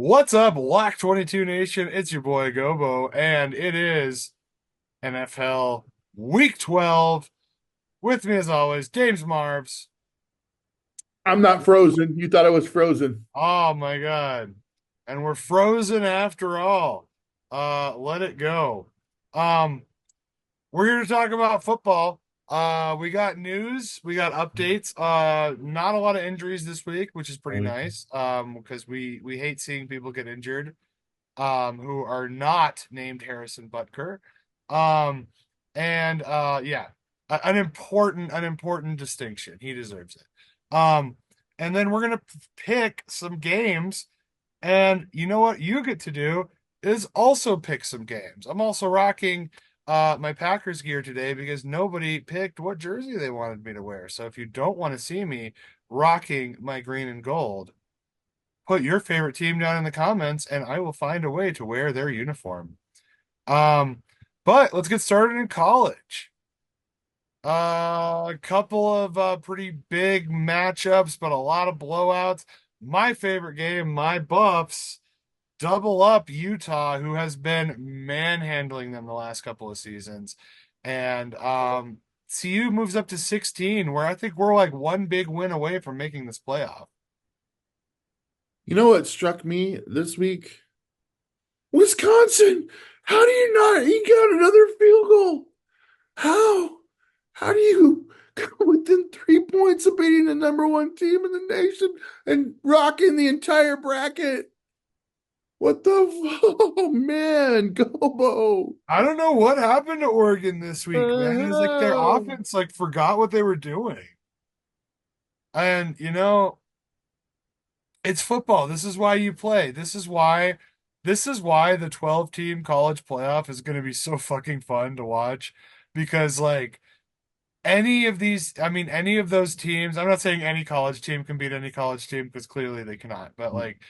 What's up, Lock 22 Nation? It's your boy Gobo, and it is NFL Week 12. With me, as always, James Marvs. I'm not frozen. You thought I was frozen. Oh my God. And we're frozen after all. Let it go. Um, we're here to talk about football. We got news, we got updates. Not a lot of injuries this week, which is pretty nice. Because we hate seeing people get injured. Who are not named Harrison Butker. Um, and yeah, an important distinction. He deserves it. And then we're gonna pick some games, and you know what you get to do is also pick some games. I'm also rocking my Packers gear today because nobody picked what jersey they wanted me to wear. So if you don't want to see me rocking my green and gold, put your favorite team down in the comments and I will find a way to wear their uniform. Um, but let's get started in college. A couple of pretty big matchups, but a lot of blowouts. My favorite game, my Buffs double up Utah, who has been manhandling them the last couple of seasons. And CU moves up to 16, where I think we're like one big win away from making this playoff. You know what struck me this week? Wisconsin. How do you not eke out another field goal? How? How do you come within 3 points of beating the number one team in the nation and rocking the entire bracket? What the? Oh man, Gobo. I don't know what happened to Oregon this week, man. It's like their Uh, offense like forgot what they were doing. And it's football. This is why you play. This is why the 12 team college playoff is going to be so fucking fun to watch because like any of those teams, I'm not saying any college team can beat any college team because clearly they cannot, but like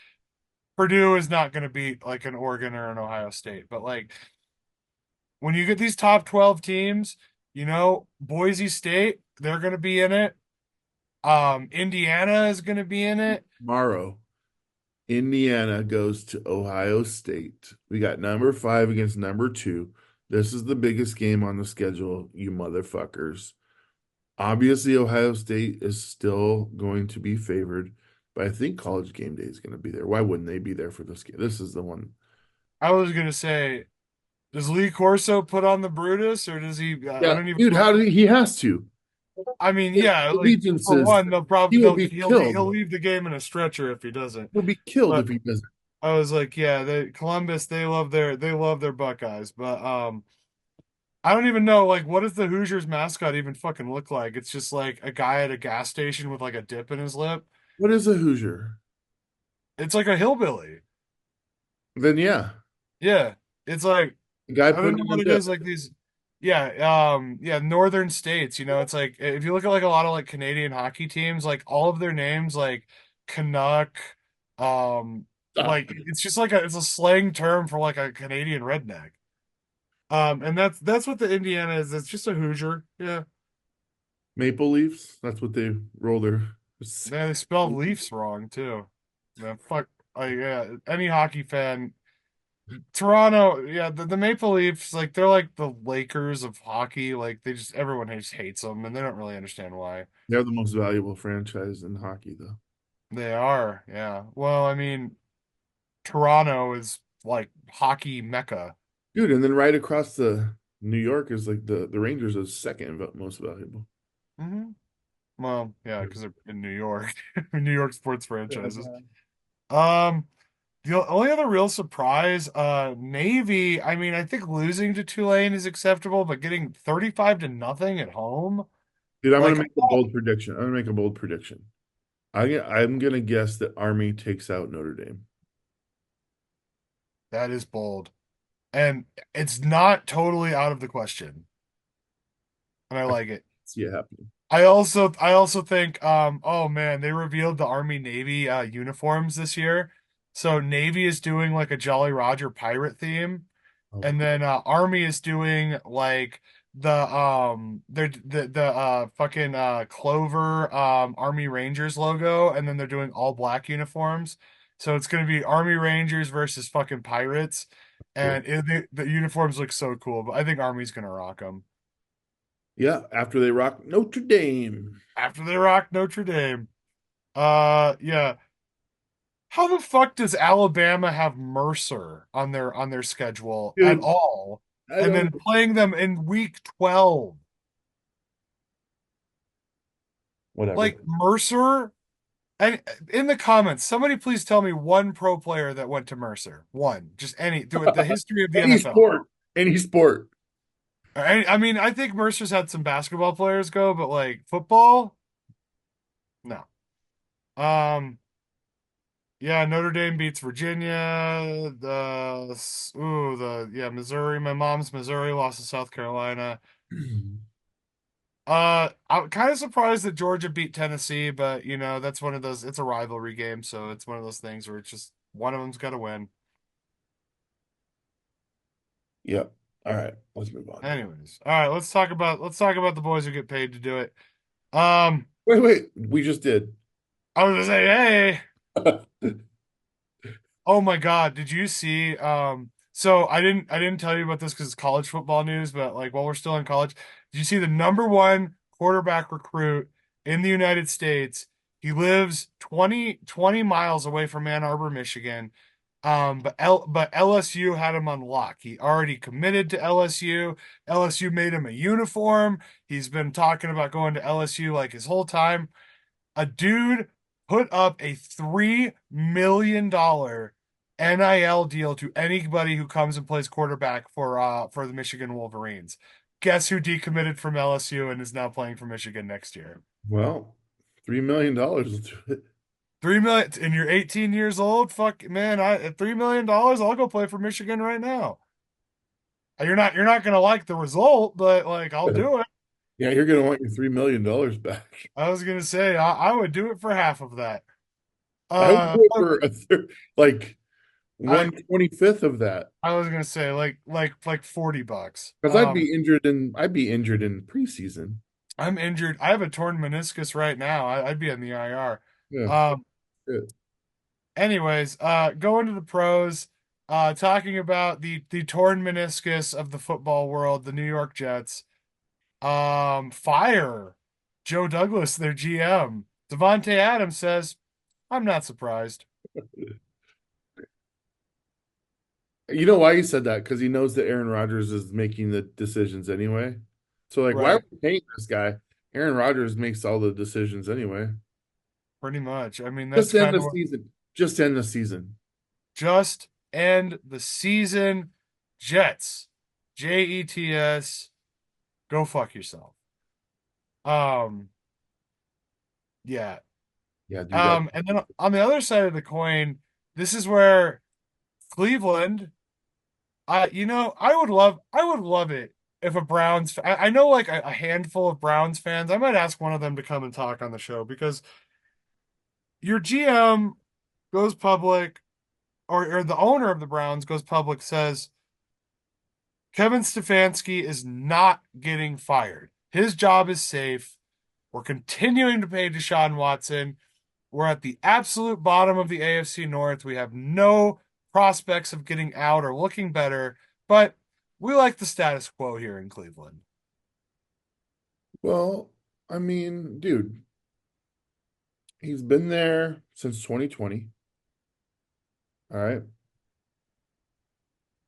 Purdue is not going to beat like an Oregon or an Ohio State. But like when you get these top 12 teams, Boise State, they're going to be in it. Indiana is going to be in it. Tomorrow, Indiana goes to Ohio State. We got number five against number two. This is the biggest game on the schedule, you motherfuckers. Obviously, Ohio State is still going to be favored, but I think College Game Day is going to be there. Why wouldn't they be there for this game? This is the one. I was going to say, does Lee Corso put on the Brutus or does he? I Yeah, don't even dude, know. how did he has to? I mean, His yeah, like for allegiances, one, he will be he'll killed. leave the game in a stretcher if he doesn't. He'll be killed But if he doesn't. I was like, yeah, Columbus, they love their Buckeyes, but I don't even know like what does the Hoosiers mascot even fucking look like? It's just like a guy at a gas station with like a dip in his lip. What is a Hoosier? It's like a hillbilly. Then yeah, Yeah, it's like the guy I don't putting know in what the it dip. is like these. Yeah, northern states. It's like if you look at like a lot of like Canadian hockey teams, like all of their names like Canuck, Stop. like it's just like it's a slang term for like a Canadian redneck. And that's what the Indiana is. It's just a Hoosier. Yeah. Maple Leafs. That's what they roll their. Man, they spelled Leafs wrong too. Man, fuck. Like, yeah, any hockey fan. Toronto, yeah, the Maple Leafs, like they're like the Lakers of hockey. Like everyone just hates them, and they don't really understand why. They're the most valuable franchise in hockey, though. They are, yeah. Well, I mean, Toronto is like hockey mecca. Dude, and then right across the New York is like the Rangers are second most valuable. Hmm. Well, yeah, because they're in New York, New York sports franchises. Yeah. Um, the only other real surprise, Navy. I mean, I think losing to Tulane is acceptable, but getting 35 to nothing at home, Dude, I'm gonna like make a bold prediction. I'm gonna make a bold prediction. I'm gonna guess that Army takes out Notre Dame. that is bold. And it's not totally out of the question. And I I like it. see it happening. I also think oh man, they revealed the Army Navy uniforms this year. So Navy is doing like a Jolly Roger pirate theme, Oh, and then Army is doing like the fucking Clover Army Rangers logo, and then they're doing all black uniforms. So it's going to be Army Rangers versus fucking Pirates, Cool. and the uniforms look so cool. But I think Army's going to rock them Yeah, after they rock Notre Dame. after they rock Notre Dame. Yeah. How the fuck does Alabama have Mercer on their schedule at Dude, all, I and don't then playing them in week 12? whatever. Like Mercer. And in the comments, somebody please tell me one pro player that went to Mercer. One, just any, do it, the history of the Any NFL. sport. Any sport. I mean, I think Mercer's had some basketball players go, but like football, no. Um, yeah, Notre Dame beats Virginia. Missouri. My mom's Missouri lost to South Carolina. I'm kind of surprised that Georgia beat Tennessee, but that's one of those. It's a rivalry game, so it's one of those things where it's just one of them's got to win. Yep. All right, let's move on. Anyways, all right, let's talk about the boys who get paid to do it. Um, Wait. We just did. I was gonna say, hey, oh my God, did you see? So I didn't tell you about this because it's college football news, but like while we're still in college, did you see the number one quarterback recruit in the United States? He lives 20 miles away from Ann Arbor, Michigan. But LSU had him on lock. He already committed to LSU. LSU made him a uniform. He's been talking about going to LSU like his whole time. A dude put up a $3 million NIL deal to anybody who comes and plays quarterback for the Michigan Wolverines. Guess who decommitted from LSU and is now playing for Michigan next year? Well, $3 million will do it. 3 million, and you're 18 years old. Fuck, man, I at $3 million, I'll go play for Michigan right now. You're not gonna like the result, but like I'll do it. Yeah, you're gonna want your $3 million back. I was gonna say I would do it for half of that. I would do it But for a third, like I 1/25 of that. I was gonna say like $40. Because I'd be injured in preseason. I'm injured. I have a torn meniscus right now. I'd be in the IR. Yeah. Um, Shit. anyways, going to the pros, talking about the torn meniscus of the football world, the New York Jets. Fire Joe Douglas, their GM. Devontae Adams says, "I'm not surprised." You know why he said that? Because he knows that Aaron Rodgers is making the decisions anyway. So like, why are Right, we paying this guy? Aaron Rodgers makes all the decisions anyway. pretty much. I mean, that's Just end kind the of what season. Just end the season. just end the season. Jets, Jets, go fuck yourself. Um, yeah. Yeah, dude. That And then on the other side of the coin, this is where Cleveland, I would love it if a I know like a handful of Browns fans. I might ask one of them to come and talk on the show because your GM goes public, or the owner of the Browns goes public, says Kevin Stefanski is not getting fired. His job is safe. We're continuing to pay Deshaun Watson. We're at the absolute bottom of the AFC North. We have no prospects of getting out or looking better, but we like the status quo here in Cleveland. well, I mean, dude, he's been there since 2020. All right.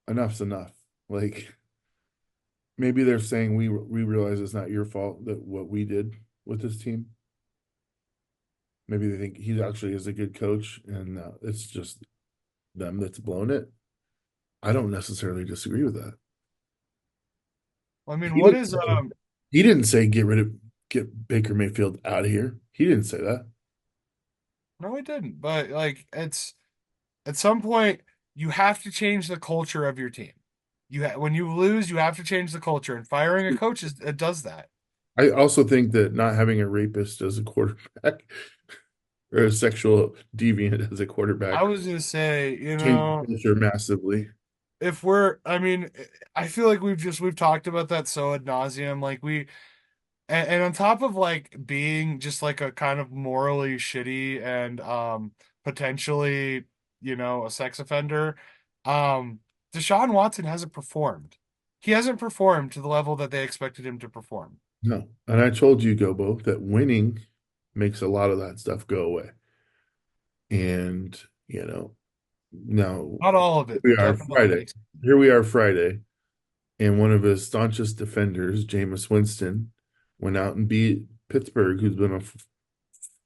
Enough's enough. Like maybe they're saying we realize it's not your fault that what we did with this team. Maybe they think he actually is a good coach and it's just them that's blown it. I don't necessarily disagree with that. I mean, He what didn't is say, he didn't say get Baker Mayfield out of here. He didn't say that. no, it didn't. But like it's at some point you have to change the culture of your team. When you lose, you have to change the culture, and firing a coach it does that. I also think that not having a rapist as a quarterback or a sexual deviant as a I quarterback was gonna say, changed the culture massively. I mean, I feel like we've talked about that so ad nauseum. Like and on top of like being just like a kind of morally shitty and potentially a sex offender. Um, Deshaun Watson hasn't performed. He hasn't performed to the level that they expected him to perform. No. And I told you, Gobo, that winning makes a lot of that stuff go away. And, now Not all of here it, we but are definitely Friday. makes. Here we are Friday, and one of his staunchest defenders, Jameis Winston, went out and beat Pittsburgh, who's been a 4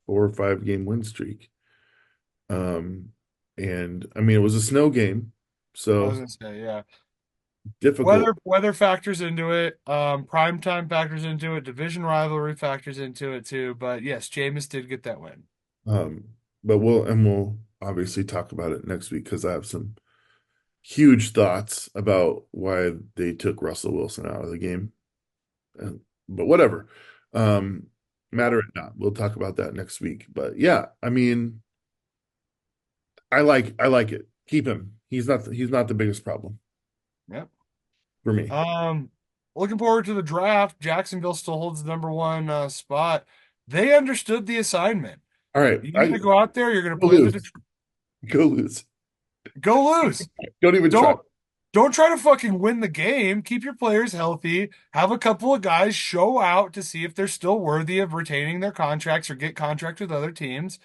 or 5 game win streak. Um, and I mean, it was a snow game, I was so gonna say, yeah. difficult. Weather factors into it. Prime time factors into it. Division rivalry factors into it too. But yes, Jameis did get that win. Um, but we'll obviously talk about it next week because I have some huge thoughts about why they took Russell Wilson out of the game. But whatever. Um, matter or not, we'll talk about that next week. But yeah, I mean, I like it. Keep him. He's not the biggest problem Yep. for me. Um, Looking forward to the draft. Jacksonville still holds the number one spot. They understood the assignment. All right, You're I gonna go out there. You're gonna go play the lose. Go lose. go lose. Don't even try. Don't try to fucking win the game. Keep your players healthy. Have a couple of guys show out to see if they're still worthy of retaining their contracts or get contracts with other teams.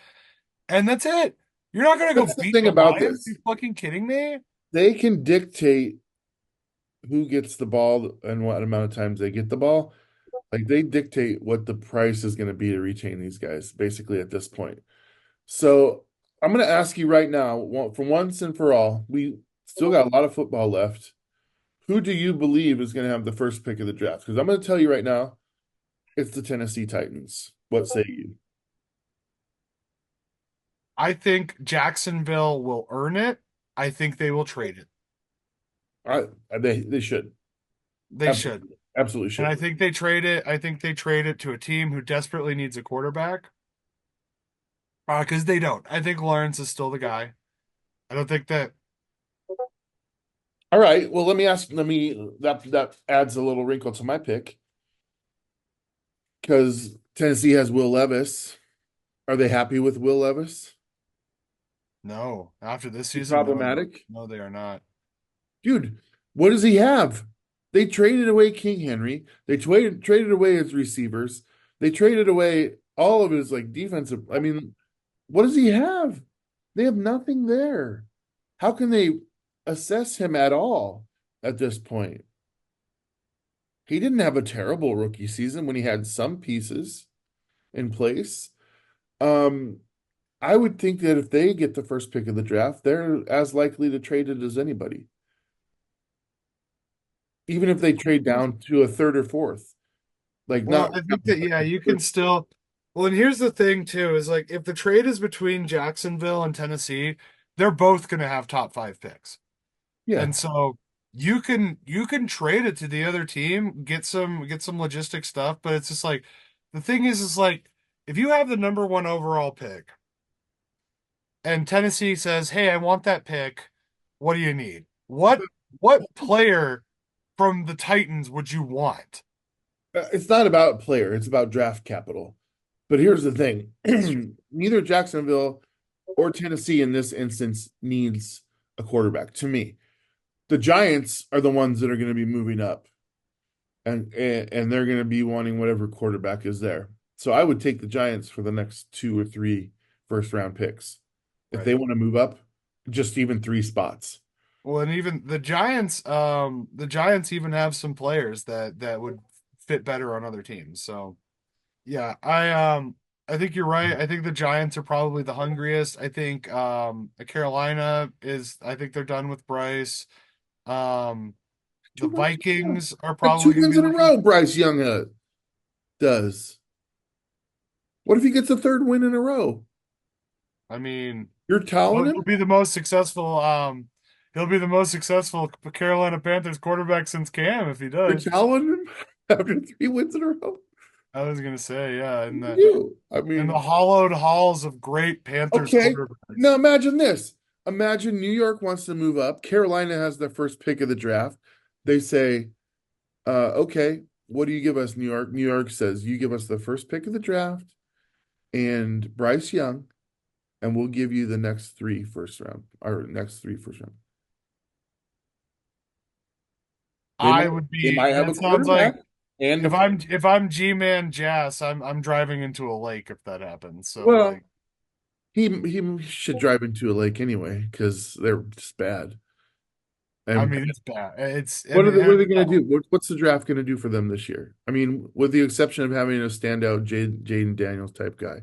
And that's it. You're not gonna go That's the beat thing the about Lions. this. You fucking kidding me? They can dictate who gets the ball and what amount of times they get the ball. Like they dictate what the price is going to be to retain these guys, basically at this point. So I'm going to ask you right now, for once and for all, we still got a lot of football left. Who do you believe is going to have the first pick of the draft? Because I'm going to tell you right now, it's the Tennessee Titans. What say you? I think Jacksonville will earn it. I think they will trade it. They should. They should. Absolutely. Absolutely And I should. think they trade it. I think they trade it to a team who desperately needs a quarterback. Because they don't. I think Lawrence is still the guy. I don't think that. All right. Well, that adds a little wrinkle to my pick because Tennessee has Will Levis. Are they happy with Will Levis? No, after this He season, no, problematic? no, they are not. Dude, what does he have? They traded away King Henry. They traded away his receivers. They traded away all of his like defensive. I mean, what does he have? They have nothing there. How can they assess him at all at this point? He didn't have a terrible rookie season when he had some pieces in place. Um, I would think that if they get the first pick of the draft, they're as likely to trade it as anybody, even if they trade down to a third or fourth. Like Well, not, I think that yeah, you can still. Well, and here's the thing too, is like if the trade is between Jacksonville and Tennessee, they're both going to have top five picks. yeah. And so you can trade it to the other team, get some logistic stuff, but it's just like the thing is like if you have the number one overall pick and Tennessee says, "Hey, I want that pick. What do you need? What player from the Titans would you want?" It's not about player, it's about draft capital. But here's the thing. That's true. Neither Jacksonville or Tennessee in this instance needs a quarterback to me. The Giants are the ones that are going to be moving up and they're going to be wanting whatever quarterback is there. So I would take the Giants for the next 2 or 3 first round picks. If Right. they want to move up, just even 3 spots. Well, and even the Giants even have some players that would fit better on other teams. So yeah, I think you're right. I think the Giants are probably the hungriest. I think Carolina is I think they're done with Bryce. Um the Too much. Vikings are Like two probably going to wins be in a looking. row, Bryce Young does. What if he gets a third win in a row? I mean, You're well, telling him? he'll be the most successful Carolina Panthers quarterback since Cam if he You're does. telling him after 3 wins in a row? I was going to say, yeah, You. I in the mean, hollowed halls of great Panthers okay. quarterbacks. Now imagine this. Imagine New York wants to move up. Carolina has their first pick of the draft. They say, okay, what do you give us, New York? New York says, you give us the first pick of the draft and Bryce Young, and we'll give you the next three first round, or next three first round. They I might would they be. might have a That sounds like quarterback and if the I'm G-Man Jass, I'm driving into a lake if that happens. So well, like, he should drive into a lake anyway because they're just bad. I And mean, it's bad. It's I what are mean, what are they going to do? What's the draft going to do for them this year? I mean, with the exception of having a standout Jaden Daniels type guy.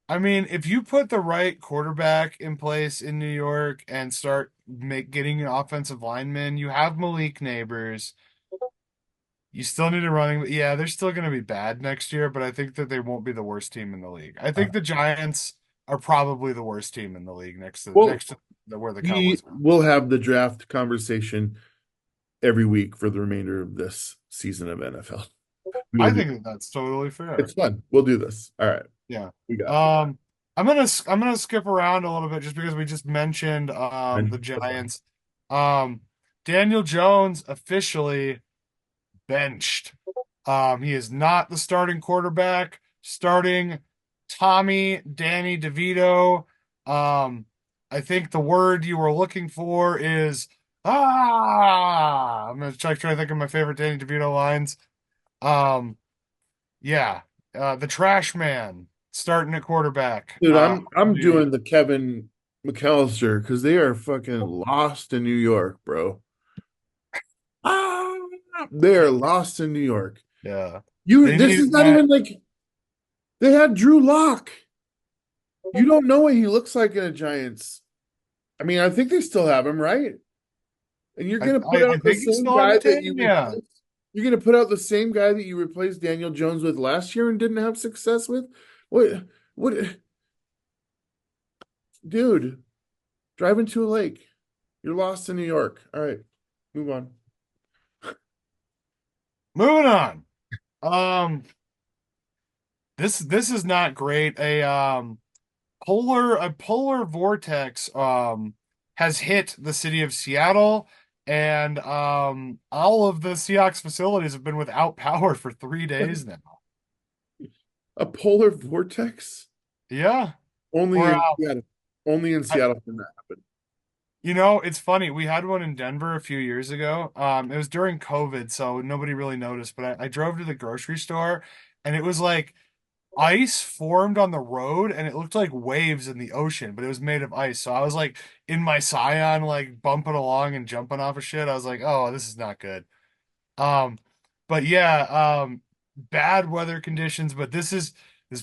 if you put the right quarterback in place in New York and start getting an offensive lineman, you have Malik Neighbors. You still need a running. Yeah, they're still going to be bad next year, but I think that they won't be the worst team in the league. I Uh, think the Giants are probably the worst team in the league well, next to where the we Cowboys are. will have the draft conversation every week for the remainder of this season of NFL. We will I do. think that that's totally fair. It's fun. We'll do this. All right. Yeah. We got Um, I'm gonna skip around a little bit just because we just mentioned the it. Giants. Um, Daniel Jones officially benched. He is not the starting quarterback. Starting Tommy Danny DeVito. Um, I think the word you were looking for is I'm gonna try to think of my favorite Danny DeVito lines. Um, yeah, the trash man starting at quarterback. Dude, I'm doing the Kevin McAllister because they are fucking lost in New York, bro. Ah, they are lost in New York. Yeah, You they this need is not that. even like they had Drew Lock. You don't know what he looks like in a Giants. I mean, I think they still have him, right? And you're gonna put I out the think he's same still on the guy that team. you Yeah, replaced. You're gonna put out the same guy that you replaced Daniel Jones with last year and didn't have success with? What what dude, drive into a lake. You're lost in New York. All right, move on. moving on. Um, this is not great. A polar vortex has hit the city of Seattle, and all of the Seahawks facilities have been without power for 3 days now. A polar vortex? Yeah, Only we're in Seattle. Only in I, Seattle can that happen. it's funny. We had one in Denver a few years ago. It was during COVID, so nobody really noticed. But I drove to the grocery store, and it was like ice formed on the road, and it looked like waves in the ocean, but it was made of ice. So I was like in my Scion, like bumping along and jumping off of shit. I was like, oh, this is not good. Um, but yeah, bad weather conditions. But this is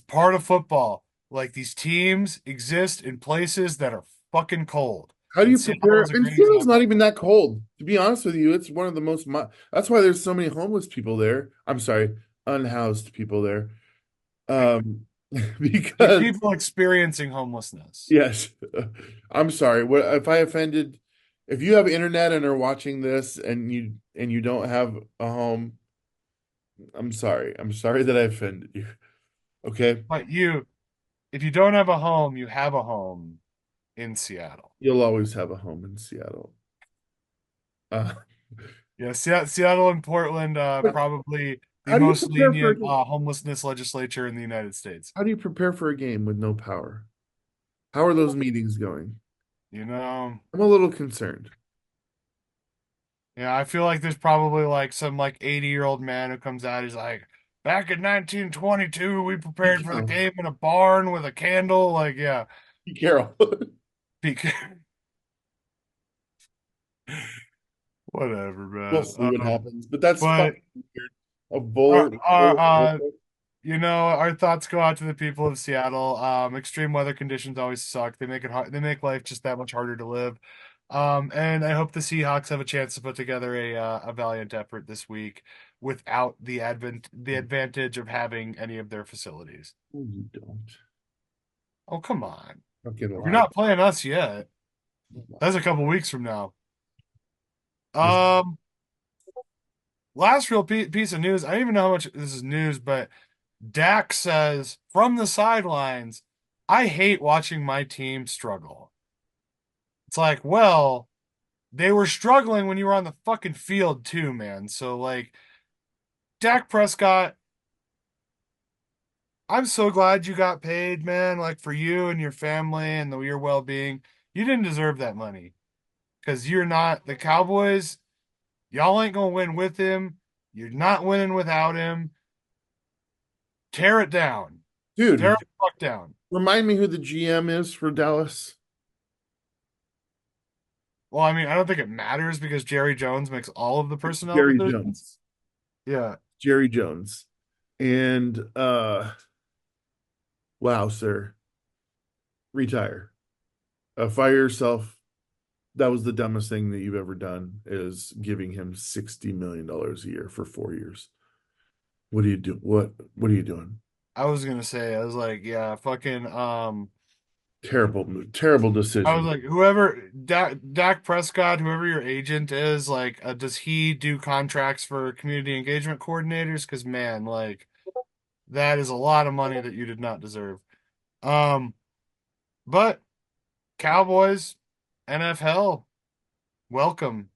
part of football. Like these teams exist in places that are fucking cold, How do and you Seattle prepare? is a And great Seattle's not example. even that cold. To be honest with you, it's one of the most. That's why there's so many homeless people there. I'm sorry, unhoused people there. Like, Um, because people experiencing homelessness. yes, I'm sorry. What if I offended? If you have internet and are watching this and you don't have a home, I'm sorry. I'm sorry that I offended you. Okay, But if you don't have a home, you have a home in Seattle. you'll always have a home in Seattle. Uh, Yeah, Seattle and Portland, probably the how do you most prepare for a lenient game? homelessness legislature in the United States. How do you prepare for a game with no power? How are those meetings going? You know, I'm a little concerned. yeah, I feel like there's probably like some like 80-year-old man who comes out. He's like, back in 1922, we prepared Pete for the Carroll. game in a barn with a candle. Like, yeah, Pete Carroll. peak. Whatever, We'll man. see what happens, but that's But fucking weird. A our, bowler. our our thoughts go out to the people of Seattle. Extreme weather conditions always suck. They make it hard. They make life just that much harder to live. And I hope the Seahawks have a chance to put together a valiant effort this week without the advantage of having any of their facilities. Oh, you don't. Oh, come on. Fucking You're lie. not playing us yet. That's a couple weeks from now. This Um, Last real piece of news. I don't even know how much this is news, but Dak says from the sidelines, I hate watching my team struggle. It's like, well, they were struggling when you were on the fucking field too, man. So like Dak Prescott, I'm so glad you got paid, man. Like for you and your family and your well-being. You didn't deserve that money because you're not the Cowboys. Y'all ain't gonna win with him. You're not winning without him. Tear it down. Tear it Dude, the fuck down. remind me who the GM is for Dallas. Well, I mean, I don't think it matters because Jerry Jones makes all of the personnel Jerry decisions. Jones. Yeah. Jerry Jones. And wow, sir. Retire. Fire yourself. That was the dumbest thing that you've ever done is giving him $60 million a year for 4 years. What do you do? What are you doing? I was gonna say, I was like, yeah, fucking Terrible move, terrible I was decision. like, whoever Dak Prescott, whoever your agent is, like, does he do contracts for community engagement coordinators? Because man, like, that is a lot of money that you did not deserve. Um, but Cowboys, NFL, welcome.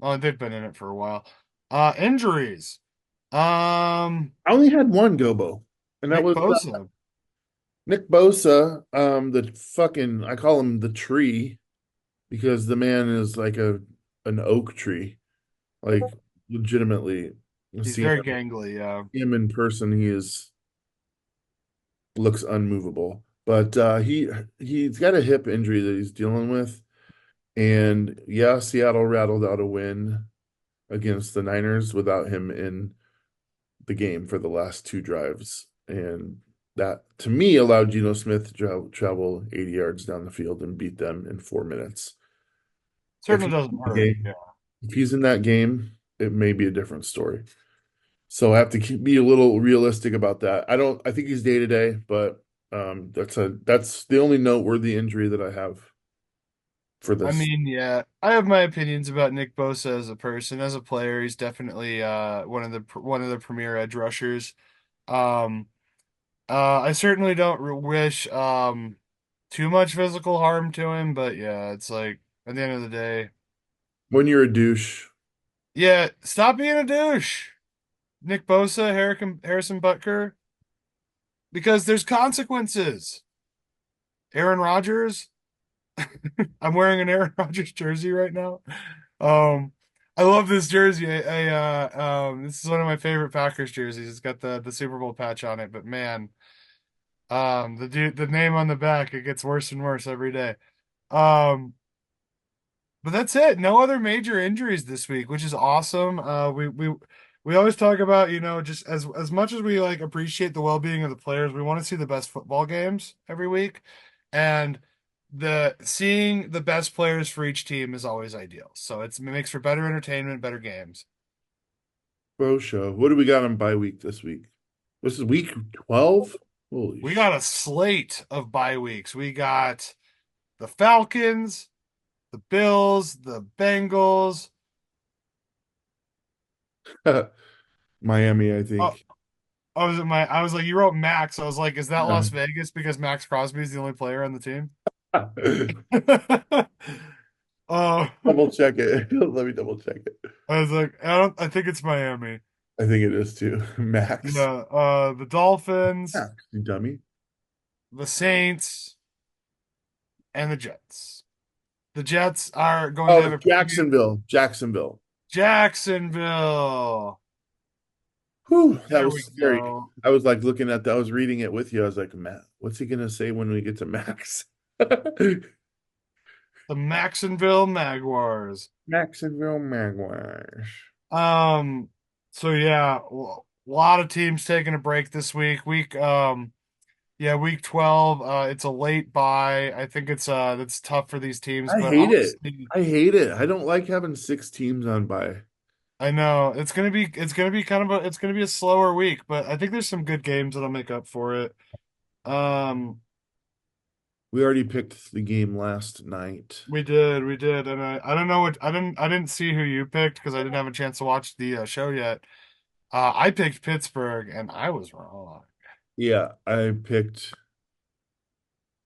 Oh, they've been in it for a while. Injuries. Um, I only had one Gobo, and that Nick was Bosa. Nick Bosa. The fucking I call him the tree because the man is like an oak tree. Like legitimately, He's seeing very gangly. him in person, he is looks unmovable. But he's got a hip injury that he's dealing with. And yeah, Seattle rattled out a win against the Niners without him in the game for the last two drives. And that, to me, allowed Geno Smith to travel 80 yards down the field and beat them in 4 minutes. If Certainly he's doesn't in the hurt. game, Yeah. if he's in that game, it may be a different story. So I have to be a little realistic about that. I think he's day to day, but that's the only noteworthy injury that I have for I this. mean, yeah, I have my opinions about Nick Bosa as a person, as a player. He's definitely one of the premier edge rushers. Um, I certainly don't wish too much physical harm to him, but yeah, it's like at the end of the day, When you're a douche, yeah, stop being a douche, Nick Bosa, Harrison Butker, because there's consequences. Aaron Rodgers. I'm wearing an Aaron Rodgers jersey right now. Um, I love this jersey. This is one of my favorite Packers jerseys. It's got the Super Bowl patch on it, but man, the name on the back, it gets worse and worse every day. Um, but that's it. No other major injuries this week, which is awesome. We always talk about, just as much as we like appreciate the well-being of the players, we want to see the best football games every week. And the seeing the best players for each team is always ideal. So it makes for better entertainment, better games. bro show. What do we got on bye week this week? This is week 12? Holy We sh. got a slate of bye weeks. We got the Falcons, the Bills, the Bengals. Miami, I Oh, think. I was like, you wrote Max. I was like, is that Yeah. Las Vegas because Max Crosby is the only player on the team? Oh, Double check it. Let me double check it. I was like, I think it's Miami. I think it is too. Max. Yeah, the Dolphins, Max, you dummy. the Saints, and the Jets. The Jets are going to have Oh, a pretty Jacksonville. Jacksonville. Jacksonville. Whew, that There was we scary. go. I was like looking at that. I was reading it with you. I was like, Matt, what's he gonna say when we get to Max? The Maxonville Maguars. Jacksonville Jaguars. Um, so yeah, a lot of teams taking a break this week. Yeah, week 12. It's a late bye. I think that's tough for these teams, I but hate it. honestly, I hate it. I don't like having six teams on bye. I know it's gonna be a slower week, but I think there's some good games that'll make up for it. Um, We already picked the game last night. we did, and I don't know what I didn't see who you picked because I didn't have a chance to watch the show yet. I picked Pittsburgh, and I was wrong. Yeah,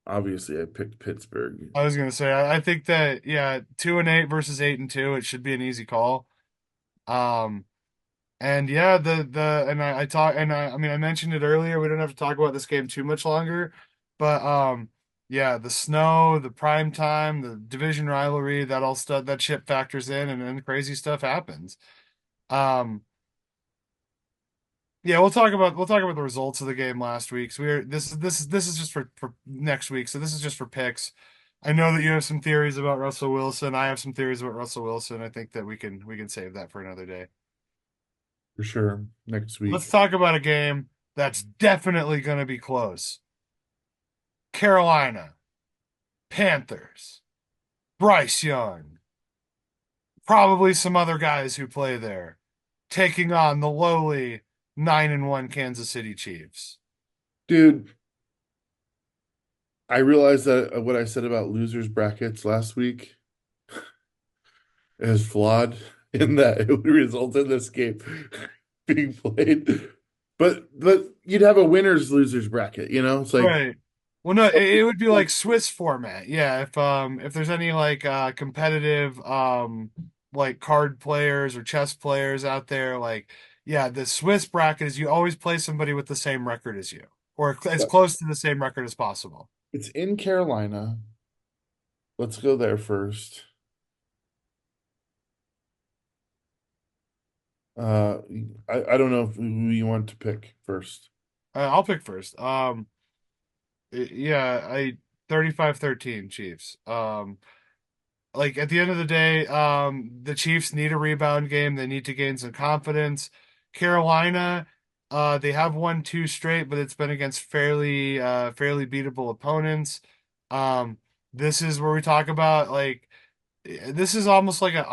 obviously I picked Pittsburgh. I was gonna say I think that yeah, 2-8 versus 8-2, it should be an easy call. Um, And yeah, the and I talk and I mean I mentioned it earlier. We don't have to talk about this game too much longer, but yeah, the snow, the prime time, the division rivalry, that all stuff that shit factors in, and then crazy stuff happens. Um, yeah, we'll talk about the results of the game last week. So this is just for next week. So this is just for picks. I know that you have some theories about Russell Wilson. I have some theories about Russell Wilson. I think that we can save that for another day. for sure next Let's week. talk about a game that's definitely going to be close. Carolina, Panthers, Bryce Young, probably some other guys who play there, taking on the lowly 9-1 Kansas City Chiefs. Dude, I realized that what I said about losers brackets last week is flawed in that it would result in this game being played. But you'd have a winners losers bracket, you know? It's like Right. Well, no, it would be like Swiss format. Yeah, if there's any like competitive like card players or chess players out there, like yeah, the Swiss bracket is you always play somebody with the same record as you, or as close to the same record as possible. it's in Carolina. Let's go there first. Uh, I don't know who you want to pick first. I'll pick first. Yeah, I 35-13 Chiefs. Like at the end of the day, the Chiefs need a rebound game. They need to gain some confidence. Carolina, they have won two straight, but it's been against fairly beatable opponents. Um, this is where we talk about like this is almost like a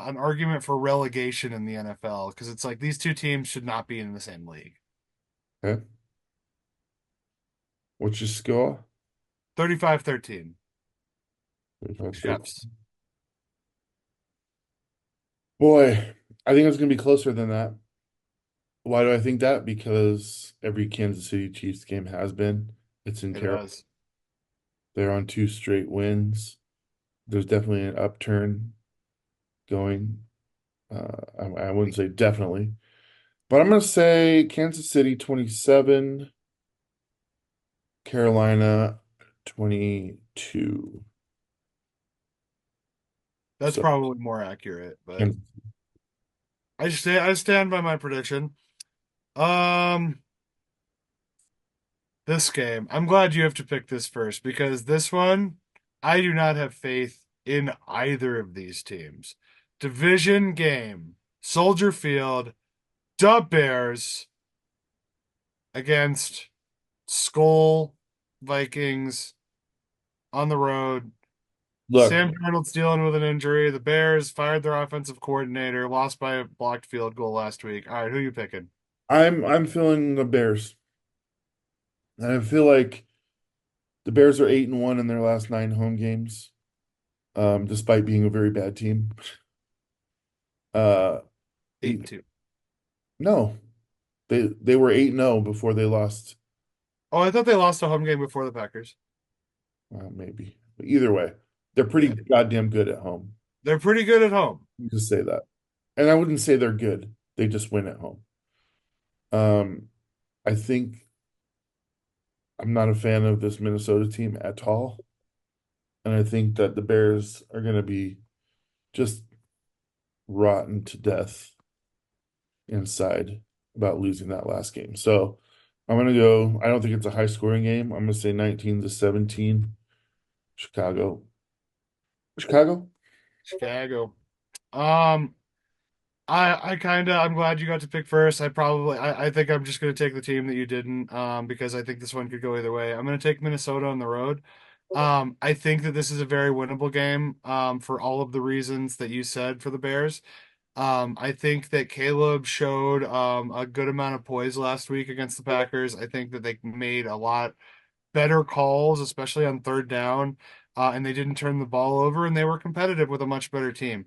an argument for relegation in the NFL because it's like these two teams should not be in the same league. Okay. What's your score? 35-13. 35. Chefs. Boy, I think it's gonna be closer than that. Why do I think that? Because every Kansas City Chiefs game has been. It's in It Carolina. does. They're on two straight wins. There's definitely an upturn going. I wouldn't say definitely, but I'm gonna say Kansas City 27, Carolina 22. That's So probably more accurate, but Kansas- I stand by my prediction. Um, this game, I'm glad you have to pick this first because this one, I do not have faith in either of these teams. Division game, Soldier Field, the Bears against Skull Vikings on the road. Look, Sam Darnold's dealing with an injury. The Bears fired their offensive coordinator, lost by a blocked field goal last week. All right, who you picking? I'm feeling the Bears. And I feel like the Bears are 8-1 in their last nine home games, despite being a very bad team. Uh, 8-2. no, they were 8-0 before they lost. Oh, I thought they lost a home game before the Packers. Well, maybe, but either way, they're pretty Yeah. goddamn good at home. They're pretty good at home. Just say that, and I wouldn't say they're good. They just win at home. Um, I think I'm not a fan of this Minnesota team at all, and I think that the Bears are going to be just rotten to death inside about losing that last game. So I'm gonna go. I don't think it's a high scoring game. I'm gonna say 19-17, Chicago. Chicago? Chicago. Um, I'm glad you got to pick first. I think I'm just gonna take the team that you didn't, because I think this one could go either way. I'm gonna take Minnesota on the road. I think that this is a very winnable game, for all of the reasons that you said for the Bears. I think that Caleb showed a good amount of poise last week against the Packers. I think that they made a lot better calls, especially on third down, and they didn't turn the ball over, and they were competitive with a much better team.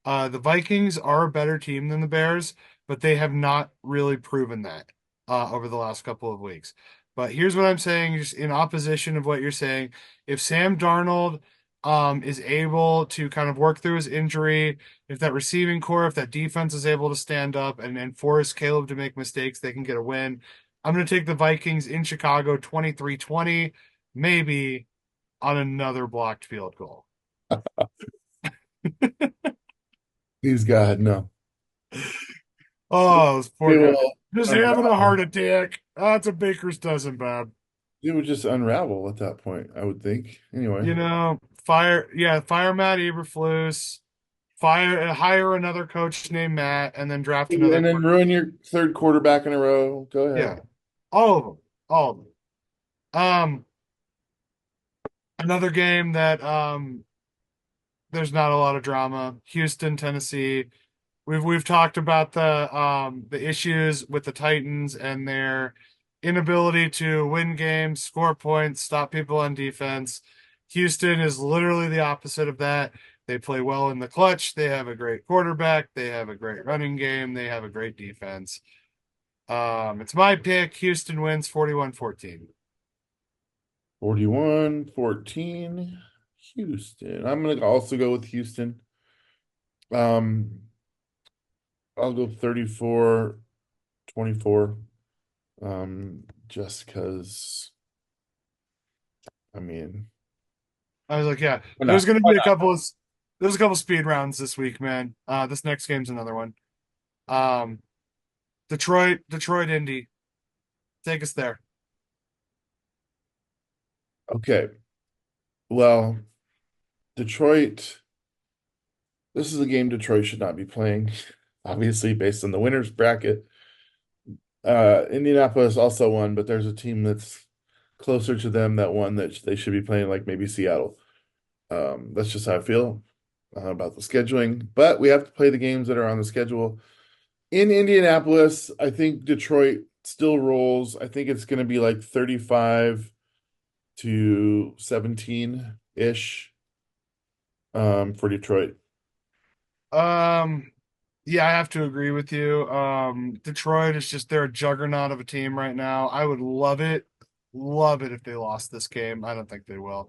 The Vikings are a better team than the Bears, but they have not really proven that over the last couple of weeks. But here's what I'm saying, just in opposition of what you're saying. If Sam Darnold is able to kind of work through his injury, if that receiving core, if that defense is able to stand up and force Caleb to make mistakes, they can get a win. I'm going to take the Vikings in Chicago 23-20, maybe on another blocked field goal. Please God, no. Oh, this poor They guy. will Just having a unravel. heart attack. Oh, it's a baker's dozen, Bob. It would just unravel at that point, I would think. Anyway. Fire Matt Eberflus, hire another coach named Matt, and then draft another And then quarterback. ruin your third quarterback in a row. Go ahead. Yeah, all of them, all of them. Another game that there's not a lot of drama. Houston, Tennessee. We've talked about the issues with the Titans and their inability to win games, score points, stop people on defense. Houston is literally the opposite of that. They play well in the clutch. They have a great quarterback. They have a great running game. They have a great defense. It's my pick. Houston wins 41-14. 41-14. Houston. I'm gonna also go with Houston. Um, I'll go 34-24. Just because I mean, I was like, yeah, why there's not? going to Why be a not? couple of there's a couple speed rounds this week, man. This next game's another one. Um, Detroit, Indy. Take us there. Okay. Well, Detroit, this is a game Detroit should not be playing, obviously, based on the winners bracket. Indianapolis also won, but there's a team that's closer to them that won that they should be playing, like maybe Seattle. That's just how I feel about the scheduling. But we have to play the games that are on the schedule. In Indianapolis, I think Detroit still rolls. I think it's going to be like 35 to 17-ish for Detroit. Um, yeah, I have to agree with you. Detroit is just they're a juggernaut of a team right now. I would love it if they lost this game. I don't think they will.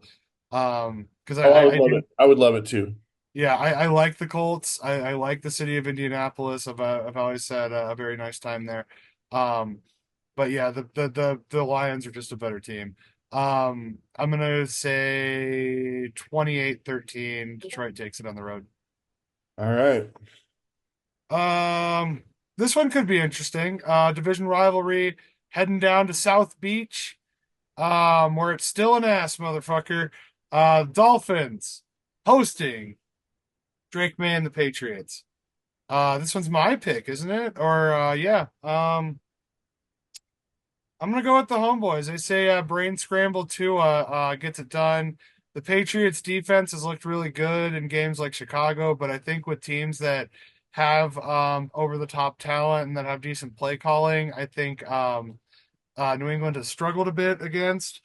Because Oh, I would I love do, it. I would love it too. yeah, I like the Colts. I like the city of Indianapolis. I've always had a very nice time there. Um, but yeah, the Lions are just a better team. I'm gonna say 28-13. Detroit takes it on the road. All right. Um, this one could be interesting. Division rivalry heading down to South Beach, where it's still an ass, motherfucker. Dolphins hosting Drake May and the Patriots. This one's my pick, isn't it? Or yeah. I'm gonna go with the homeboys. They say brain scramble too gets it done. The Patriots defense has looked really good in games like Chicago, but I think with teams that have over the top talent and that have decent play calling, I think New England has struggled a bit against.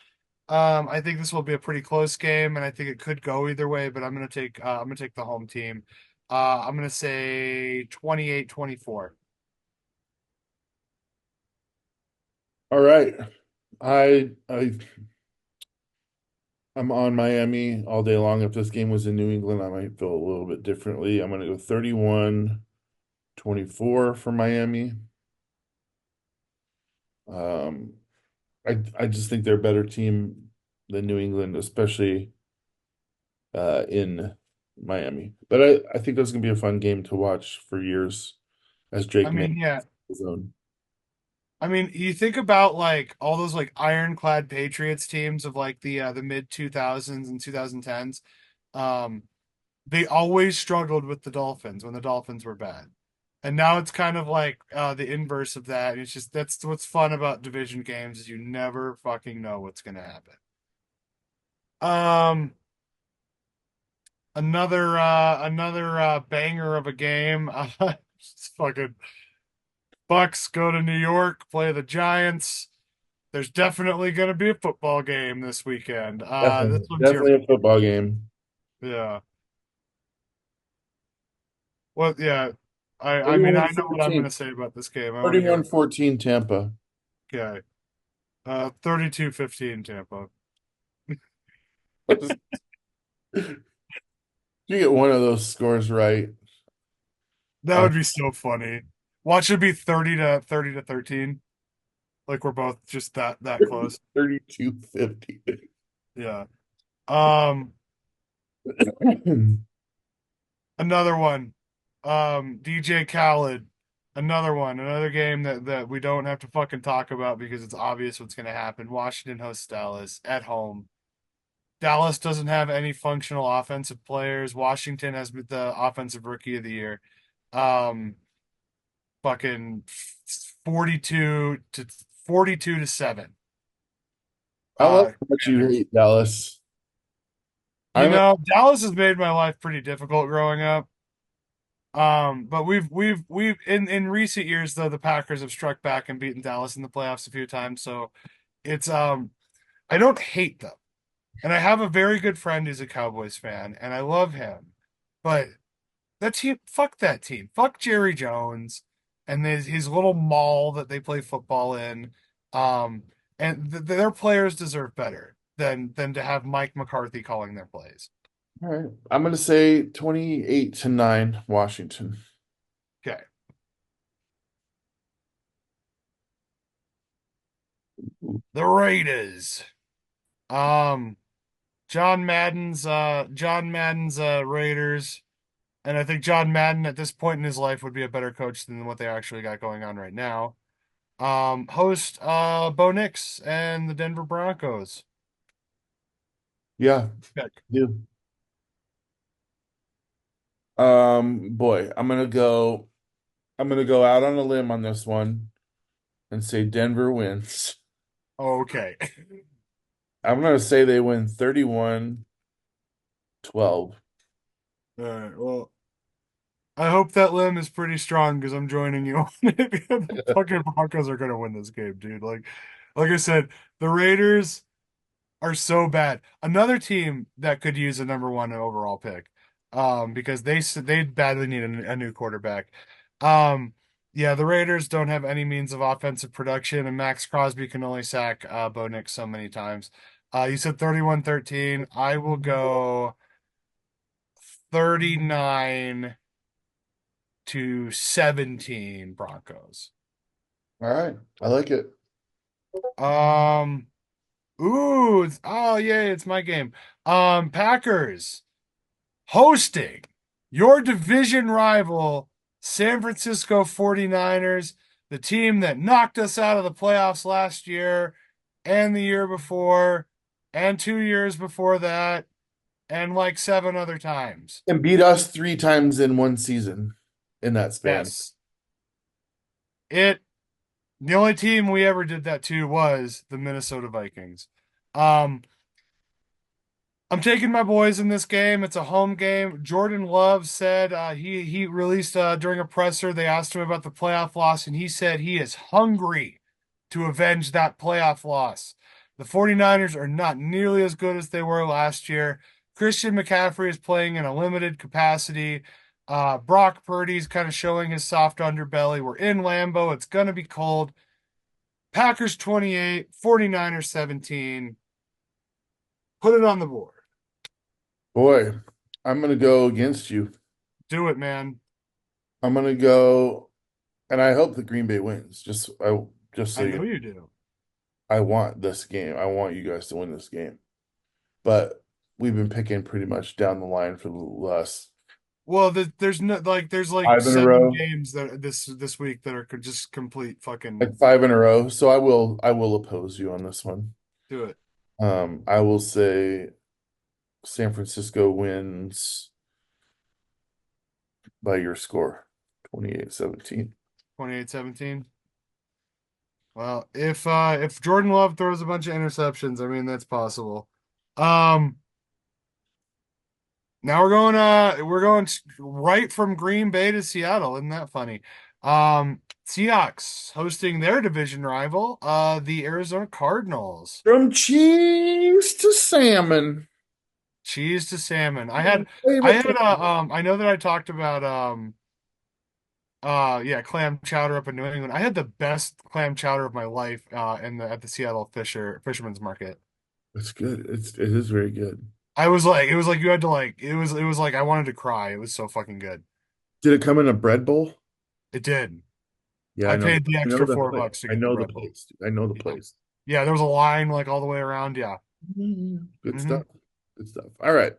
I think this will be a pretty close game, and I think it could go either way, but I'm gonna take the home team. I'm gonna say 28-24. All right. I'm on Miami all day long. If this game was in New England, I might feel a little bit differently. I'm gonna go 31-24 for Miami. Um, I just think they're a better team than New England, especially in Miami. But I think that's gonna be a fun game to watch for years as I Drake May mean, yeah. his own. I mean, you think about like all those like ironclad Patriots teams of like the mid 2000s and 2010s. Um, they always struggled with the Dolphins when the Dolphins were bad. And now it's kind of like the inverse of that. It's just that's what's fun about division games is you never fucking know what's gonna happen. Um, another banger of a game. It's fucking Bucks go to New York, play the Giants. There's definitely going to be a football game this weekend. This Definitely, one's your definitely a football game. yeah. Well, yeah. I mean I know what I'm going 31-14. to say about this game. I want to hear 31-14 Tampa. okay. 32-15 Tampa. You get one of those scores right. That I would be so funny. Watch it be 30 to 13. Like we're both just that close. 32-50. Yeah. Um, another one. DJ Khaled. Another one. Another game that we don't have to fucking talk about because it's obvious what's gonna happen. Washington hosts Dallas at home. Dallas doesn't have any functional offensive players. Washington has the offensive rookie of the year. Um, fucking 42 to 42 to 7. I love how much you Commanders. hate Dallas. You I'm know, Dallas has made my life pretty difficult growing up. But we've in recent years though the Packers have struck back and beaten Dallas in the playoffs a few times. So it's I don't hate them. And I have a very good friend who's a Cowboys fan, and I love him. But that team, fuck that team. Fuck Jerry Jones and his little mall that they play football in. Um, and their players deserve better than to have Mike McCarthy calling their plays. all right. I'm gonna say 28-9 Washington. Okay. The Raiders. Um, John Madden's Raiders. And I think John Madden at this point in his life would be a better coach than what they actually got going on right now. Host Bo Nix and the Denver Broncos. Yeah, Pick. do. Boy, I'm gonna go out on a limb on this one and say Denver wins. Okay. I'm gonna say they win 31-12. All right. Well, I hope that limb is pretty strong because I'm joining you on it. The fucking Broncos are gonna win this game, dude. Like I said, the Raiders are so bad. Another team that could use a number one overall pick, because they badly need a new quarterback. Um, yeah, the Raiders don't have any means of offensive production, and Max Crosby can only sack Bo Nix so many times. You said 31-13. I will go 39-17 Broncos. All right, I like it. Um, oh yeah, it's my game. Packers hosting your division rival, San Francisco 49ers, the team that knocked us out of the playoffs last year and the year before and 2 years before that and like seven other times. And beat us three times in one season in that span. Yes. It the only team we ever did that to was the Minnesota Vikings. Um, I'm taking my boys in this game. It's a home game. Jordan Love said he released during a presser. They asked him about the playoff loss, and he said he is hungry to avenge that playoff loss. The 49ers are not nearly as good as they were last year. Christian McCaffrey is playing in a limited capacity. Brock Purdy's kind of showing his soft underbelly. We're in Lambeau. It's going to be cold. Packers 28, 49ers 17. Put it on the board. Boy, I'm gonna go against you. Do it, man. I'm gonna go, and I hope the Green Bay wins. Just so I you, know you do. I want this game. I want you guys to win this game. But we've been picking pretty much down the line for the last Well, there's no there's like 7 5 in a row, games that this week that are just complete fucking like 5 in a row. So I will oppose you on this one. do it. I will say San Francisco wins by your score, 28-17. 28-17. Well, if Jordan Love throws a bunch of interceptions, I mean that's possible. Um Now we're going right from Green Bay to Seattle. Isn't that funny? Seahawks hosting their division rival, the Arizona Cardinals. From cheese to salmon. Cheese to salmon. I Favorite had a I know that I talked about yeah, clam chowder up in New England. I had the best clam chowder of my life in the at the Seattle Fisherman's Market. It's good. It is very good. it was like you had to like, it was like I wanted to cry. It was so fucking good. Did it come in a bread bowl? It did. Yeah, I I know. paid the I know extra the place. $4 to I get the know the Red Bull. place. I know the Yeah. place. Yeah, there was a line like all the way around. Yeah. Good Hmm. stuff. Good stuff. All right.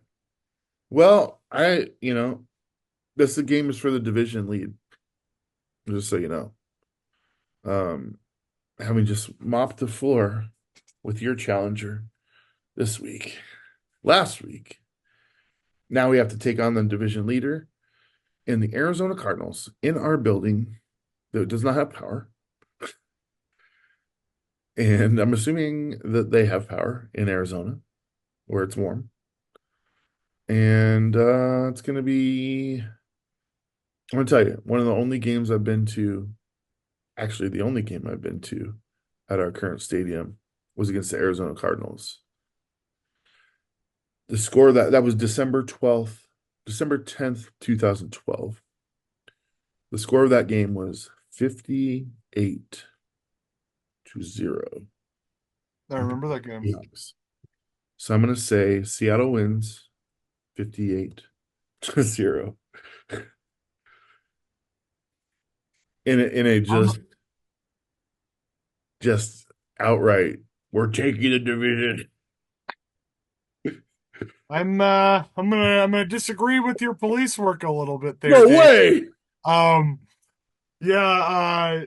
Well, this game is for the division lead, just so you know. Um, Having just mopped the floor with your challenger this week. Last week, now we have to take on the division leader in the Arizona Cardinals in our building that does not have power. And I'm assuming that they have power in Arizona where it's warm. And it's going to be, I'm going to tell you, one of the only games I've been to, actually, the only game I've been to at our current stadium was against the Arizona Cardinals. The score that was December 10th, 2012. The score of that game was 58-0 I in remember that game. Seahawks. So I'm going to say Seattle wins 58-0 in a I'm just outright, we're taking the division. I'm gonna disagree with your police work a little bit there, No Jake. way. Um, yeah,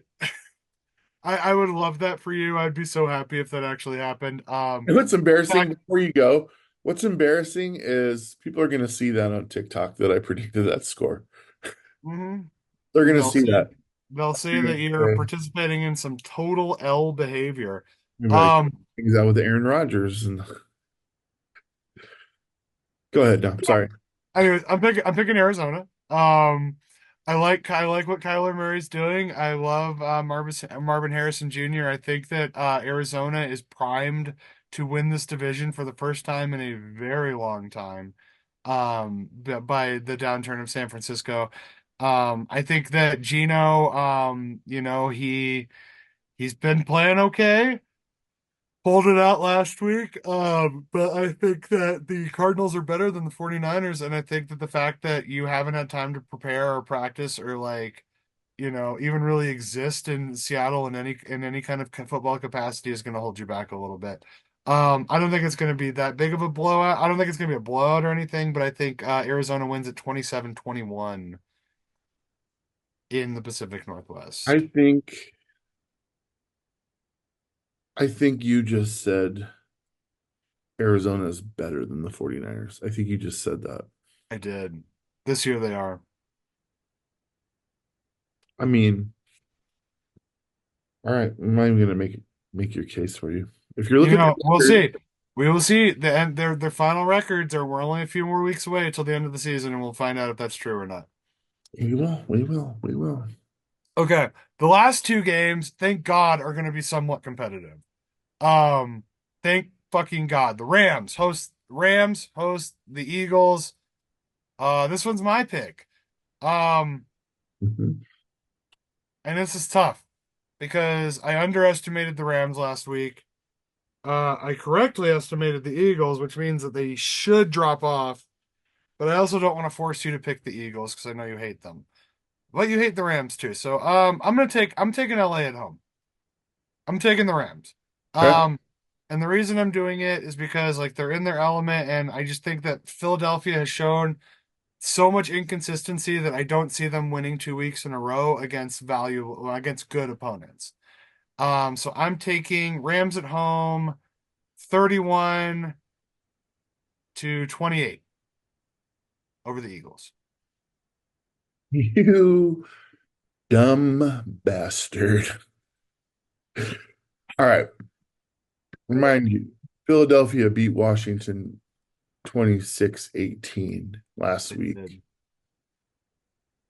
I would love that for you. I'd be so happy if that actually happened. And what's embarrassing Fact, before you go, what's embarrassing is people are going to see that on TikTok that I predicted that score. hmm They're going to They'll see see that. they'll say They're that going you're to participating in some total L behavior. say, like, Um, things out with Aaron Rodgers. And go ahead now. Sorry. Anyways, I'm picking Arizona. I like what Kyler Murray's doing. I love Marvin Harrison Jr. I think that Arizona is primed to win this division for the first time in a very long time. By the downturn of San Francisco. I think that Gino, he's been playing okay, pulled it out last week. But I think that the Cardinals are better than the 49ers, and I think that the fact that you haven't had time to prepare or practice or like, even really exist in Seattle in any kind of football capacity is going to hold you back a little bit. I don't think it's going to be that big of a blowout. I don't think it's going to be a blowout or anything, but I think Arizona wins at 27-21 in the Pacific I Northwest. think I think you just said Arizona is better than the 49ers. I think you just said that. I did. This year they are. I mean, all right, I'm not even gonna make your case for you. If you're looking at We'll record, see. We will see. Their final records are we're only a few more weeks away till the end of the season, and we'll find out if that's true or not. we will. Okay. The last two games, thank God, are gonna be somewhat competitive. Um, thank fucking God. Rams host the Eagles. This one's my pick. Um, Mhm. and this is tough because I underestimated the Rams last week. I correctly estimated the Eagles, which means that they should drop off. But I also don't want to force you to pick the Eagles because I know you hate them. But you hate the Rams too. So I'm taking LA at home. I'm taking the Rams. Okay. Um and the reason I'm doing it is because like they're in their element and I just think that Philadelphia has shown so much inconsistency that I don't see them winning 2 weeks in a row against good opponents. So I'm taking Rams at home 31-28 over the Eagles. You dumb bastard. All right. Remind you, Philadelphia beat Washington 26-18 last They week.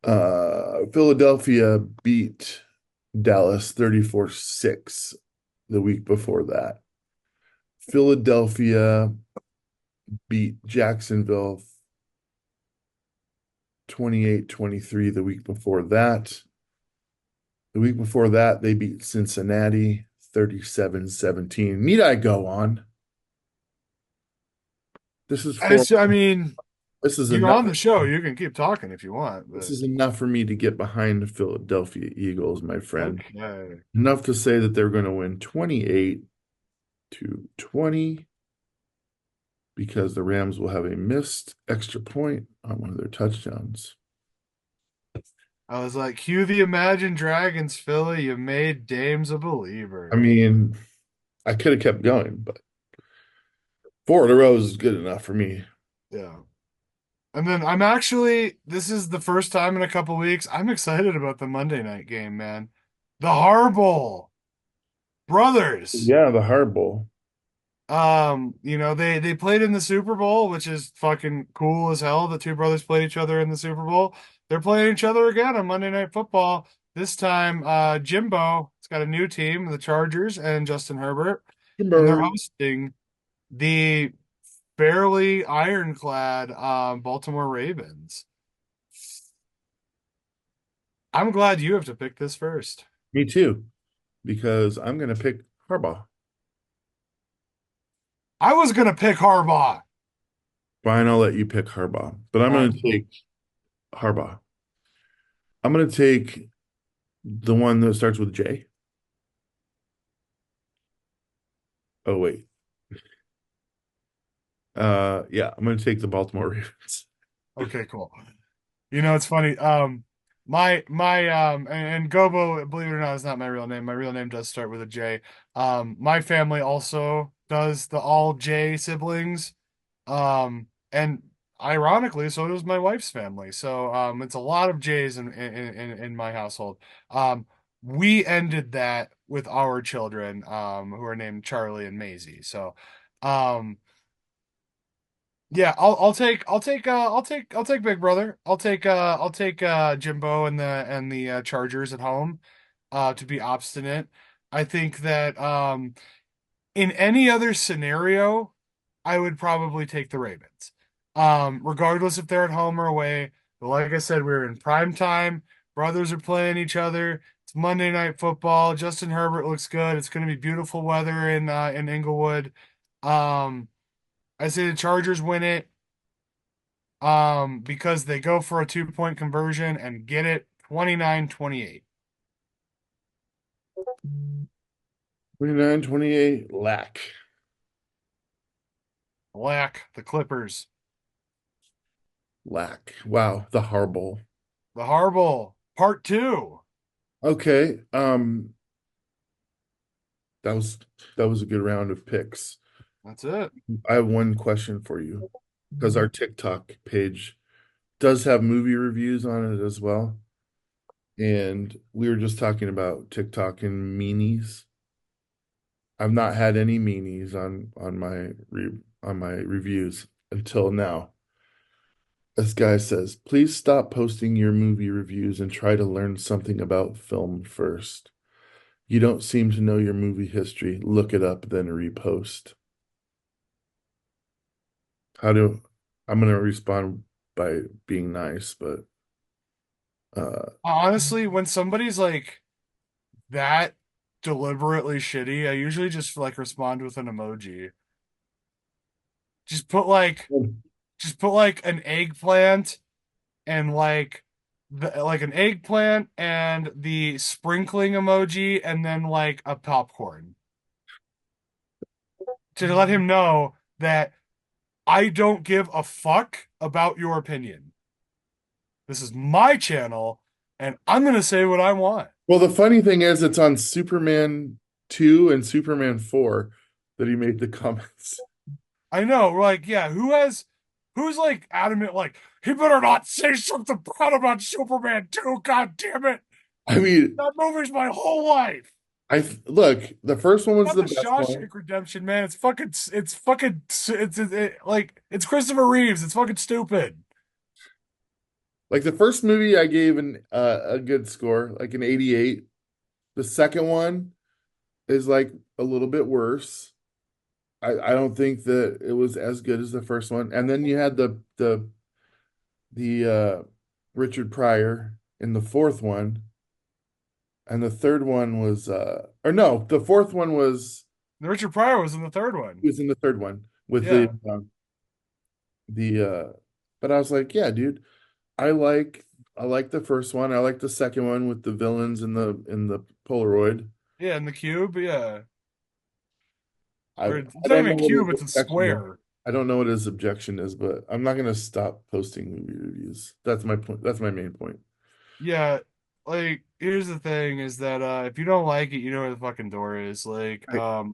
did. Philadelphia beat Dallas 34-6 the week before that. Philadelphia beat Jacksonville 28-23 the week before that. The week before that, they beat Cincinnati 37-17. Need I go on? This is I, for s- I mean, this is you're enough. on the show. You can keep talking if you want, This but is enough for me to get behind the Philadelphia Eagles, my friend. okay. Enough to say that they're going to win 28-20 because the Rams will have a missed extra point on one of their touchdowns. I was like, cue the Imagine Dragons, Philly. You made Dames a I believer. mean, I could have kept going, but four in a row is good enough for me. Yeah. And then I'm actually, this is the first time in a couple weeks. I'm excited about the Monday night game, man. The Harbaugh brothers. Yeah, the Hard Bowl. They played in the Super Bowl, which is fucking cool as hell. The two brothers played each other in the Super Bowl. They're playing each other again on Monday Night Football. This time, Jimbo, it's got a new team, the Chargers and Justin Herbert, and they're Bird. hosting the fairly ironclad Baltimore Ravens. I'm glad you have to pick this first. Me too, because I'm going to pick Harbaugh. I was gonna pick Harbaugh. Fine, I'll let you pick Harbaugh, but I'm All right, going to take Harbaugh. I'm going to take the one that starts with J. Oh, wait. Yeah, I'm going to take the Baltimore Ravens. okay, cool. It's funny. And Gobo, believe it or not, is not my real name. My real name does start with a J. My family also does the all J siblings. And ironically, so does my wife's family. So it's a lot of J's in my household. Um, we ended that with our children, who are named Charlie and Maisie. So, um, yeah, I'll take Big Brother. I'll take Jimbo and the Chargers at home to be obstinate. I think that in any other scenario, I would probably take the Ravens. Regardless if they're at home or away. But like I said, we're in prime time. Brothers are playing each other. It's Monday Night Football. Justin Herbert looks good. It's going to be beautiful weather in Inglewood. Um, I say the Chargers win it because they go for a 2-point conversion and get it 29-28. 29-28, lack. Black, the Clippers. Lack. Wow, the Harbaugh. The Harbaugh, part two. Okay, that was that was a good round of picks. That's it. I have one question for you because our TikTok page does have movie reviews on it as well. And we were just talking about TikTok and meanies. I've not had any meanies on my reviews until now. This guy says, "Please stop posting your movie reviews and try to learn something about film first. You don't seem to know your movie history. Look it up, then repost." How do I'm gonna respond by being nice, but Honestly, when somebody's like that deliberately shitty, I usually just like respond with an emoji. Just put like just put like an eggplant and like an eggplant and the sprinkling emoji and then like a popcorn to let him know that I don't give a fuck about your opinion. This is my channel and I'm gonna say what I want. well, the funny thing is it's on Superman 2 and Superman 4 that he made the comments. I know, like, yeah, who's like adamant, like, he better not say something bad about Superman 2, god damn it. I mean, That movie's my whole life. look, the first one was Not the the best one. Shawshank Redemption, man. It's Christopher Reeves. It's fucking stupid. Like the first movie I gave a good score, like an 88. The second one is like a little bit worse. I don't think that it was as good as the first one. And then you had the Richard Pryor in the fourth one, and the third one was or no, the fourth one was Richard Pryor was in the third he one. was in the third one with the Yeah. the but I was like, yeah, dude, I like I like the first one. I like the second one with the villains in the Polaroid. Yeah, in the cube, yeah. Or it's I not don't even know a what his cube, it's a objection is. square. I don't know what his objection is, but I'm not gonna stop posting movie reviews. That's my point. That's my main point. Yeah, like here's the thing is that if you don't like it, you know where the fucking door is. Like Right.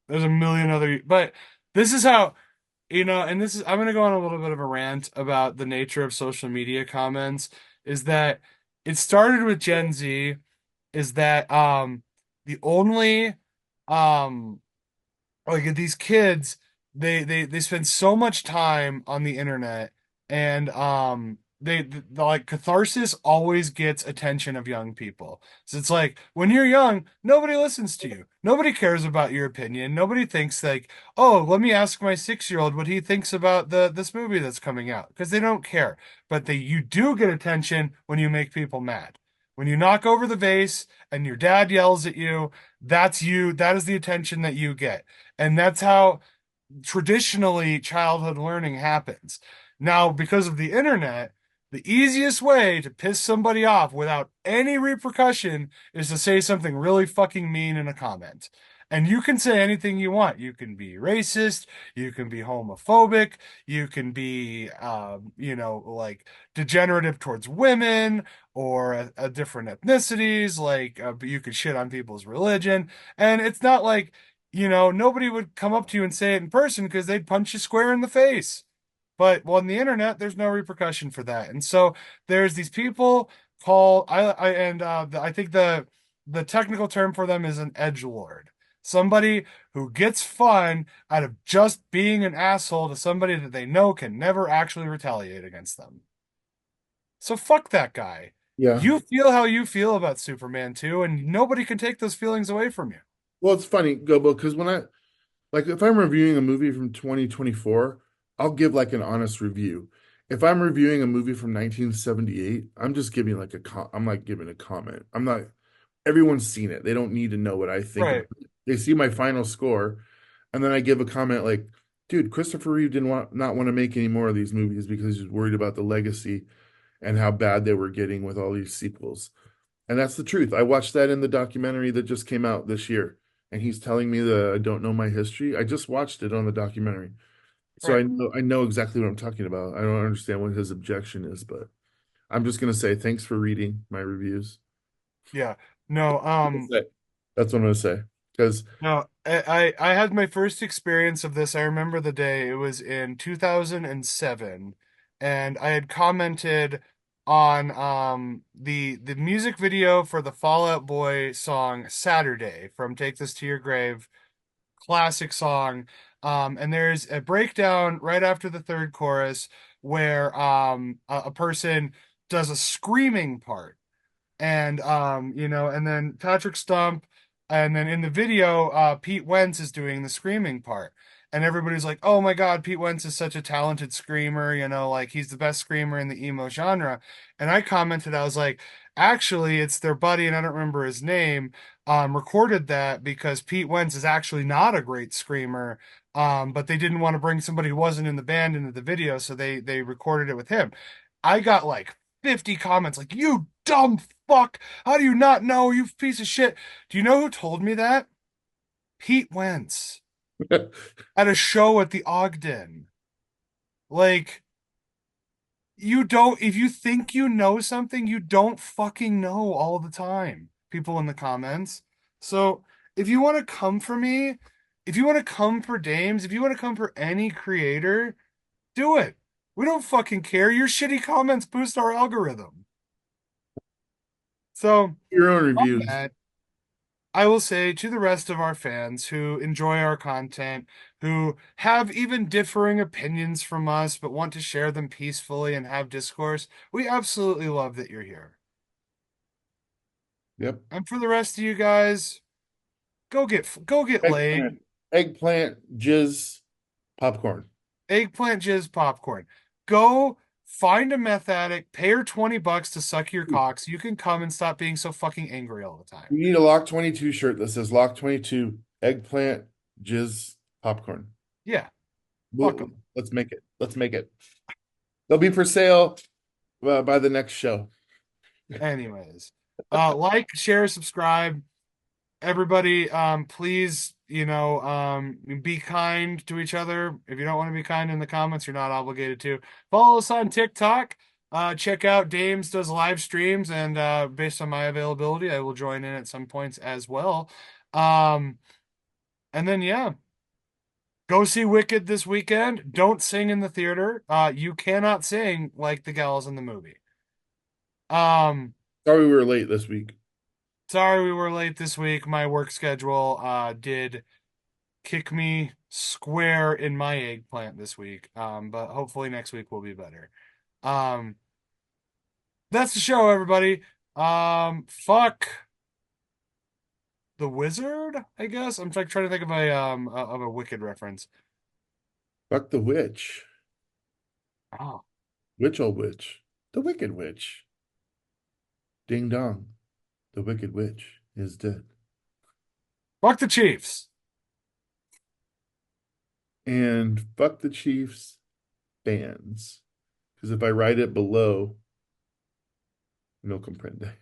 there's a million other but this is how and this is I'm gonna go on a little bit of a rant about the nature of social media comments is that it started with Gen Z is that the only um like these kids they spend so much time on the internet and like catharsis always gets attention of young people. So it's like when you're young, nobody listens to you, nobody cares about your opinion, nobody thinks like, oh, let me ask my 6-year old what he thinks about the this movie that's coming out, because they don't care. But they you do get attention when you make people mad, when you knock over the vase and your dad yells at you. That is the attention that you get. And that's how traditionally childhood learning happens. Now, because of the internet, the easiest way to piss somebody off without any repercussion is to say something really fucking mean in a comment. And you can say anything you want. You can be racist, you can be homophobic, you can be, like degenerative towards women or different ethnicities. Like, but you could shit on people's religion. And it's not like nobody would come up to you and say it in person because they'd punch you square in the face. But on the internet, there's no repercussion for that. And so there's these people called I think the technical term for them is an edge lord. Somebody who gets fun out of just being an asshole to somebody that they know can never actually retaliate against them. So fuck that guy. Yeah. You feel how you feel about Superman 2, and nobody can take those feelings away from you. Well, it's funny, Gobo, because when I like if I'm reviewing a movie from 2024, I'll give like an honest review. If I'm reviewing a movie from 1978, I'm just giving like I'm like giving a comment. I'm not everyone's seen it. They don't need to know what I think about Right. it. They see my final score, and then I give a comment like, dude, Christopher Reeve didn't want not want to make any more of these movies because he's worried about the legacy and how bad they were getting with all these sequels. And that's the truth. I watched that in the documentary that just came out this year. And he's telling me that I don't know my history. I just watched it on the documentary. So Right. I know exactly what I'm talking about. I don't understand what his objection is, but I'm just gonna say thanks for reading my reviews. Yeah. No, That's it. That's what I'm gonna say. Because no, I had my first experience of this. I remember the day. It was in 2007, and I had commented on the music video for the Fall Out Boy song Saturday from Take This to Your Grave, classic song. And there's a breakdown right after the third chorus where a person does a screaming part. And and then Patrick Stump, and then in the video, Pete Wentz is doing the screaming part. And everybody's like, "Oh my God, Pete Wentz is such a talented screamer, like he's the best screamer in the emo genre." And I commented, I was like, "Actually, it's their buddy, and I don't remember his name, recorded that because Pete Wentz is actually not a great screamer." But they didn't want to bring somebody who wasn't in the band into the video, so they recorded it with him. I got like 50 comments like, "You dumb fuck. How do you not know, you piece of shit?" Do you know who told me that? Pete Wentz at a show at the Ogden. Like, you don't, if you think you know something, you don't fucking know all the time. People in the comments. So, if you want to come for me, if you want to come for Dames, if you want to come for any creator, do it. We don't fucking care. Your shitty comments boost our algorithm. So, your own on reviews. that, I will say to the rest of our fans who enjoy our content, who have even differing opinions from us, but want to share them peacefully and have discourse, we absolutely love that you're here. Yep. And for the rest of you guys, go get laid. Eggplant, jizz, popcorn. Eggplant jizz popcorn. Go find a meth addict, pay her $20 to suck your cock so you can come and stop being so fucking angry all the time. We need a Lock 22 shirt that says Lock 22, eggplant, jizz, popcorn. Yeah, fuck Let's make it. Let's make it. They'll be for sale by the next show. Anyways, like, share, subscribe. Everybody, please, be kind to each other. If you don't want to be kind in the comments, you're not obligated to. Follow us on TikTok. Check out Dames does live streams, and based on my availability, I will join in at some points as well. Um, and then yeah, go see Wicked this weekend. Don't sing in the theater. You cannot sing like the gals in the movie. Um, Sorry we were late this week. Sorry we were late this week. My work schedule did kick me square in my eggplant this week. But hopefully next week will be better. Um, that's the show, everybody. Fuck the wizard, I guess. I'm trying to think of a Wicked reference. Fuck the witch. Oh, Witch old witch. The wicked witch. Ding dong. The wicked witch is dead. fuck the Chiefs. And fuck the Chiefs fans. Because if I write it below, no comprende.